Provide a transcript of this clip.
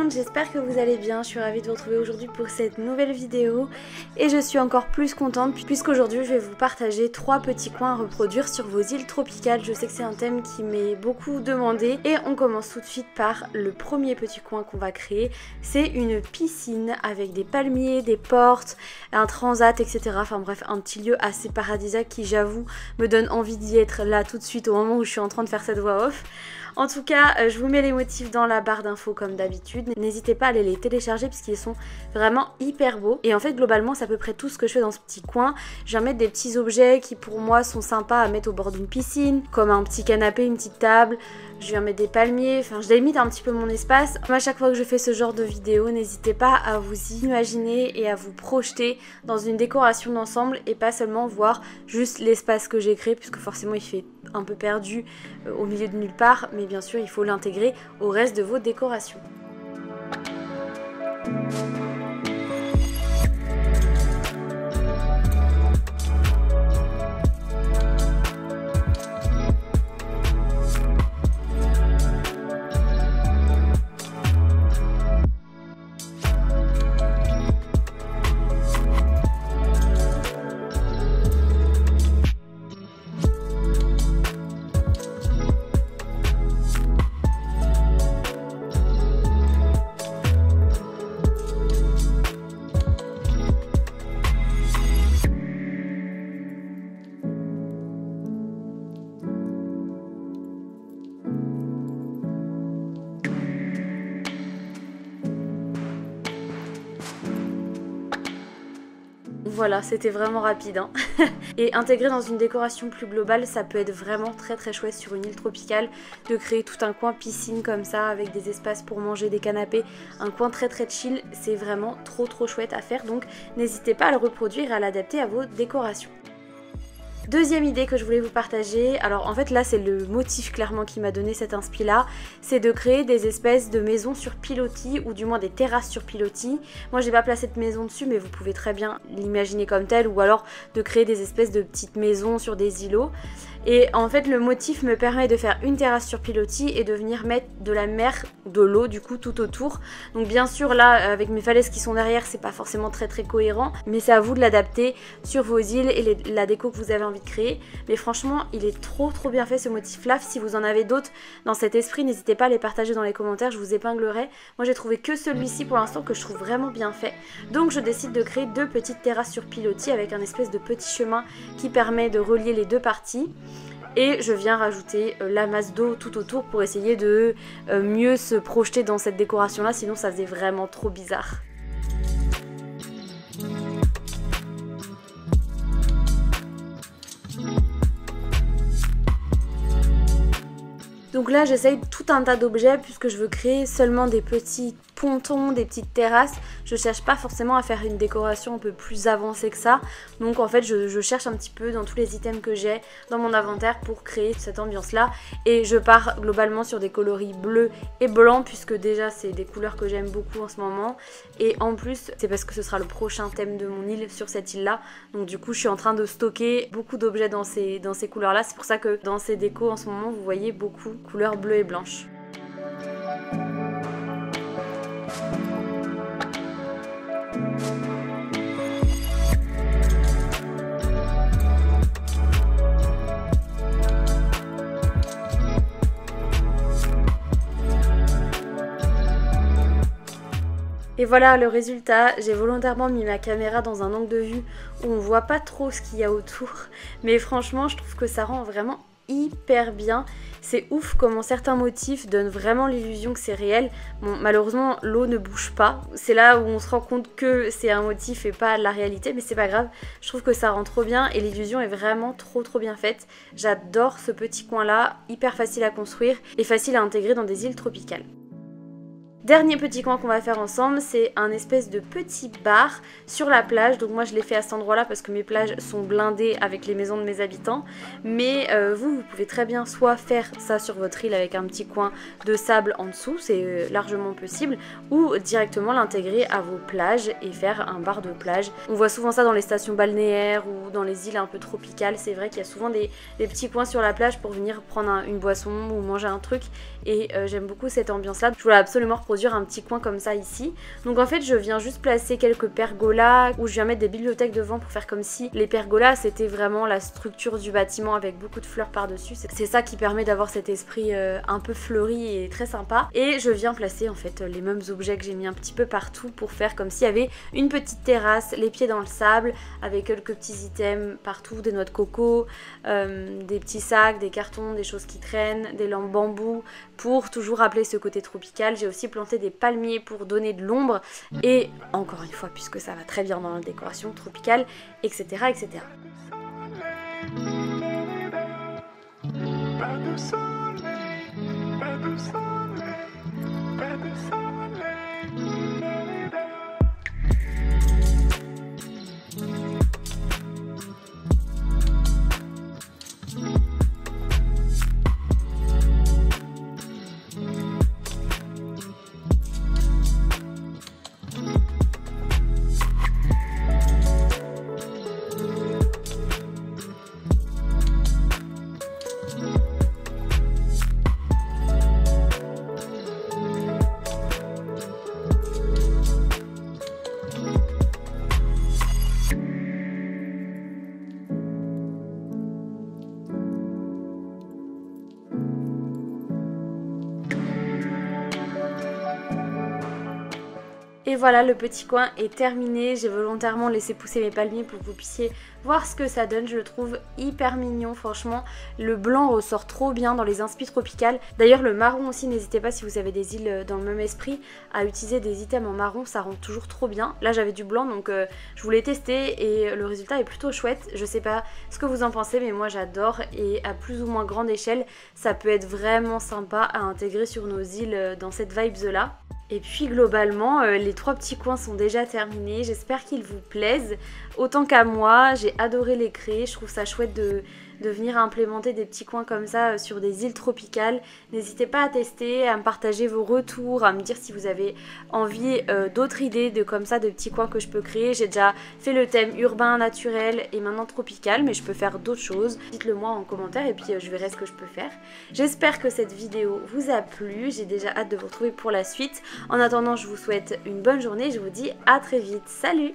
monde, j'espère que vous allez bien. Je suis ravie de vous retrouver aujourd'hui pour cette nouvelle vidéo et je suis encore plus contente puisqu'aujourd'hui je vais vous partager 3 petits coins à reproduire sur vos îles tropicales. Je sais que c'est un thème qui m'est beaucoup demandé et on commence tout de suite par le premier petit coin qu'on va créer. C'est une piscine avec des palmiers, des portes, un transat, etc. Enfin bref, un petit lieu assez paradisiaque qui, j'avoue, me donne envie d'y être là tout de suite au moment où je suis en train de faire cette voix off. En tout cas, je vous mets les motifs dans la barre d'infos comme d'habitude. N'hésitez pas à aller les télécharger puisqu'ils sont vraiment hyper beaux. Et en fait, globalement, c'est à peu près tout ce que je fais dans ce petit coin. Je viens mettre des petits objets qui pour moi sont sympas à mettre au bord d'une piscine, comme un petit canapé, une petite table. Je viens mettre des palmiers, enfin je délimite un petit peu mon espace. Moi, à chaque fois que je fais ce genre de vidéo, n'hésitez pas à vous imaginer et à vous projeter dans une décoration d'ensemble et pas seulement voir juste l'espace que j'ai créé puisque forcément il fait un peu perdu au milieu de nulle part, mais bien sûr il faut l'intégrer au reste de vos décorations. Voilà, c'était vraiment rapide hein. Et intégrer dans une décoration plus globale, ça peut être vraiment très chouette sur une île tropicale de créer tout un coin piscine comme ça avec des espaces pour manger, des canapés, un coin très chill, c'est vraiment trop chouette à faire, donc n'hésitez pas à le reproduire et à l'adapter à vos décorations. Deuxième idée que je voulais vous partager, alors en fait là c'est le motif clairement qui m'a donné cette inspi là, c'est de créer des espèces de maisons sur pilotis ou du moins des terrasses sur pilotis. Moi j'ai pas placé de maison dessus mais vous pouvez très bien l'imaginer comme tel ou alors de créer des espèces de petites maisons sur des îlots. Et en fait le motif me permet de faire une terrasse sur pilotis et de venir mettre de la mer, de l'eau du coup tout autour. Donc bien sûr là avec mes falaises qui sont derrière c'est pas forcément très cohérent, mais c'est à vous de l'adapter sur vos îles et la déco que vous avez envie de créer. Mais franchement il est trop bien fait ce motif là. Si vous en avez d'autres dans cet esprit, n'hésitez pas à les partager dans les commentaires, je vous épinglerai. Moi j'ai trouvé que celui-ci pour l'instant que je trouve vraiment bien fait. Donc je décide de créer 2 petites terrasses sur pilotis avec un espèce de petit chemin qui permet de relier les deux parties. Et je viens rajouter la masse d'eau tout autour pour essayer de mieux se projeter dans cette décoration là, sinon ça faisait vraiment trop bizarre. Donc là j'essaye tout un tas d'objets puisque je veux créer seulement des petits pontons, des petites terrasses. Je cherche pas forcément à faire une décoration un peu plus avancée que ça. Donc en fait je cherche un petit peu dans tous les items que j'ai dans mon inventaire pour créer cette ambiance là. Et je pars globalement sur des coloris bleus et blancs puisque déjà c'est des couleurs que j'aime beaucoup en ce moment. Et en plus c'est parce que ce sera le prochain thème de mon île sur cette île là. Donc du coup je suis en train de stocker beaucoup d'objets dans ces couleurs là. C'est pour ça que dans ces décos en ce moment vous voyez beaucoup couleurs bleues et blanches. Et voilà le résultat, j'ai volontairement mis ma caméra dans un angle de vue où on voit pas trop ce qu'il y a autour, mais franchement je trouve que ça rend vraiment hyper bien. C'est ouf comment certains motifs donnent vraiment l'illusion que c'est réel. Bon, malheureusement l'eau ne bouge pas, c'est là où on se rend compte que c'est un motif et pas la réalité, mais c'est pas grave, je trouve que ça rend trop bien et l'illusion est vraiment trop bien faite. J'adore ce petit coin là, hyper facile à construire et facile à intégrer dans des îles tropicales. Dernier petit coin qu'on va faire ensemble, c'est un espèce de petit bar sur la plage. Donc moi je l'ai fait à cet endroit là parce que mes plages sont blindées avec les maisons de mes habitants. Mais vous pouvez très bien soit faire ça sur votre île avec un petit coin de sable en dessous, c'est largement possible. Ou directement l'intégrer à vos plages et faire un bar de plage. On voit souvent ça dans les stations balnéaires ou dans les îles un peu tropicales. C'est vrai qu'il y a souvent des petits coins sur la plage pour venir prendre une boisson ou manger un truc. Et j'aime beaucoup cette ambiance là. Je voulais absolument reproduire introduire un petit coin comme ça ici. Donc en fait je viens juste placer quelques pergolas ou je viens mettre des bibliothèques devant pour faire comme si les pergolas c'était vraiment la structure du bâtiment avec beaucoup de fleurs par dessus. C'est ça qui permet d'avoir cet esprit un peu fleuri et très sympa. Et je viens placer en fait les mêmes objets que j'ai mis un petit peu partout pour faire comme s'il y avait une petite terrasse, les pieds dans le sable avec quelques petits items partout, des noix de coco, des petits sacs, des cartons, des choses qui traînent, des lampes bambou pour toujours rappeler ce côté tropical. J'ai aussi planté des palmiers pour donner de l'ombre et encore une fois puisque ça va très bien dans la décoration tropicale, etc. etc. Et voilà, le petit coin est terminé. J'ai volontairement laissé pousser mes palmiers pour que vous puissiez voir ce que ça donne. Je le trouve hyper mignon, franchement. Le blanc ressort trop bien dans les inspi tropicales. D'ailleurs, le marron aussi, n'hésitez pas si vous avez des îles dans le même esprit à utiliser des items en marron, ça rend toujours trop bien. Là, j'avais du blanc, donc je voulais tester et le résultat est plutôt chouette. Je sais pas ce que vous en pensez, mais moi j'adore et à plus ou moins grande échelle, ça peut être vraiment sympa à intégrer sur nos îles dans cette vibes-là. Et puis globalement, les 3 petits coins sont déjà terminés. J'espère qu'ils vous plaisent autant qu'à moi. J'ai adoré les créer. Je trouve ça chouette de venir implémenter des petits coins comme ça sur des îles tropicales. N'hésitez pas à tester, à me partager vos retours, à me dire si vous avez envie d'autres idées de comme ça, de petits coins que je peux créer. J'ai déjà fait le thème urbain, naturel et maintenant tropical, mais je peux faire d'autres choses. Dites-le moi en commentaire et puis je verrai ce que je peux faire. J'espère que cette vidéo vous a plu. J'ai déjà hâte de vous retrouver pour la suite. En attendant, je vous souhaite une bonne journée. Je vous dis à très vite. Salut!